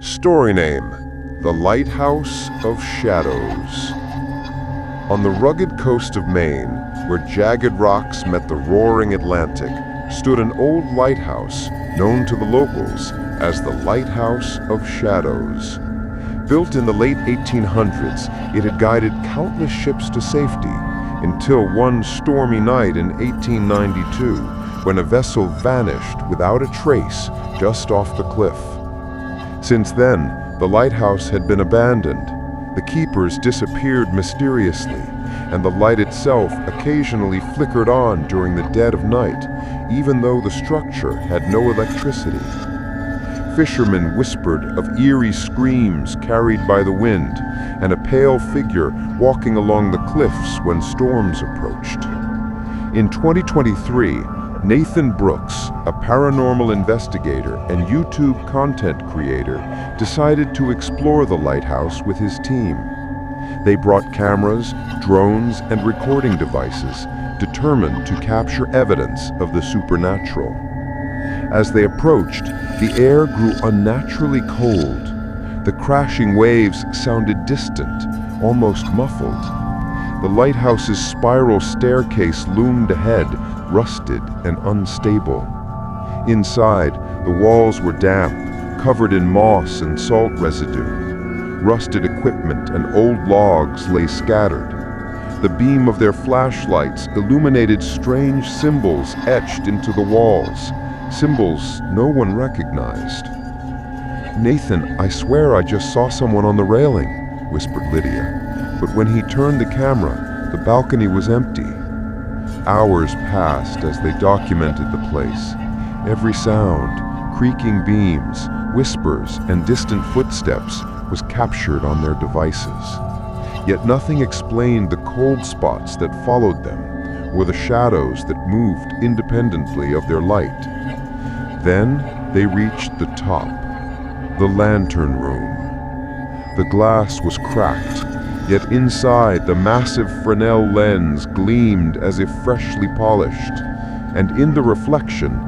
Story name: The Lighthouse of Shadows. On the rugged coast of Maine, where jagged rocks met the roaring Atlantic, stood an old lighthouse known to the locals as the Lighthouse of Shadows. Built in the late 1800s, it had guided countless ships to safety until one stormy night in 1892, when a vessel vanished without a trace just off the cliff. Since then, the lighthouse had been abandoned. The keepers disappeared mysteriously, and the light itself occasionally flickered on during the dead of night, even though the structure had no electricity. Fishermen whispered of eerie screams carried by the wind, and a pale figure walking along the cliffs when storms approached. In 2023, Nathan Brooks, a paranormal investigator and YouTube content creator, decided to explore the lighthouse with his team. They brought cameras, drones, and recording devices, determined to capture evidence of the supernatural. As they approached, the air grew unnaturally cold. The crashing waves sounded distant, almost muffled. The lighthouse's spiral staircase loomed ahead, rusted and unstable. Inside, the walls were damp, covered in moss and salt residue. Rusted equipment and old logs lay scattered. The beam of their flashlights illuminated strange symbols etched into the walls, symbols no one recognized. "Nathan, I swear I just saw someone on the railing," whispered Lydia. But when he turned the camera, the balcony was empty. Hours passed as they documented the place. Every sound, creaking beams, whispers, and distant footsteps was captured on their devices. Yet nothing explained the cold spots that followed them, or the shadows that moved independently of their light. Then they reached the top, the lantern room. The glass was cracked, yet inside the massive Fresnel lens gleamed as if freshly polished, and in the reflection,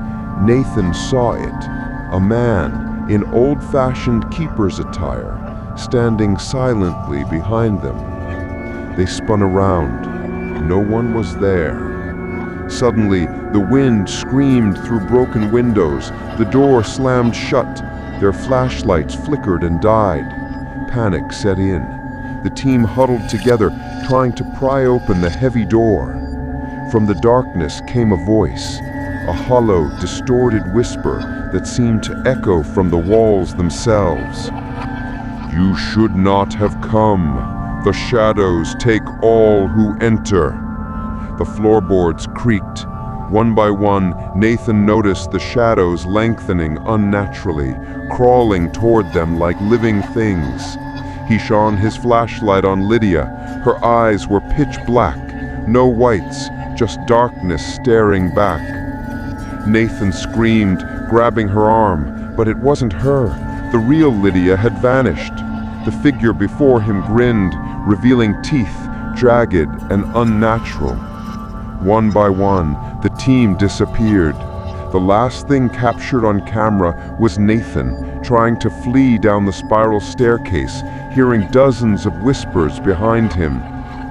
Nathan saw it, a man in old-fashioned keeper's attire, standing silently behind them. They spun around. No one was there. Suddenly, the wind screamed through broken windows. The door slammed shut. Their flashlights flickered and died. Panic set in. The team huddled together, trying to pry open the heavy door. From the darkness came a voice, a hollow, distorted whisper that seemed to echo from the walls themselves. "You should not have come. The shadows take all who enter." The floorboards creaked. One by one, Nathan noticed the shadows lengthening unnaturally, crawling toward them like living things. He shone his flashlight on Lydia. Her eyes were pitch black, no whites, just darkness staring back. Nathan screamed, grabbing her arm, but it wasn't her. The real Lydia had vanished. The figure before him grinned, revealing teeth, jagged and unnatural. One by one, the team disappeared. The last thing captured on camera was Nathan trying to flee down the spiral staircase, hearing dozens of whispers behind him.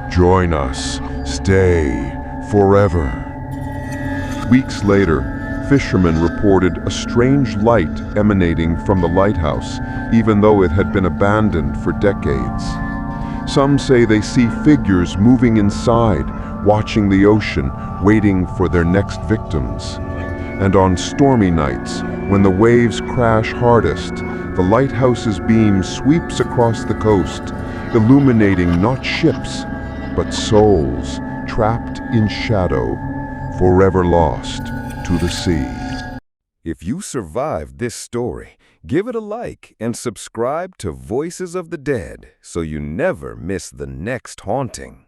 "Join us. Stay. Forever." Weeks later, fishermen reported a strange light emanating from the lighthouse, even though it had been abandoned for decades. Some say they see figures moving inside, watching the ocean, waiting for their next victims. And on stormy nights, when the waves crash hardest, the lighthouse's beam sweeps across the coast, illuminating not ships, but souls trapped in shadow, forever lost to the sea. If you survived this story, give it a like and subscribe to Voices of the Dead so you never miss the next haunting.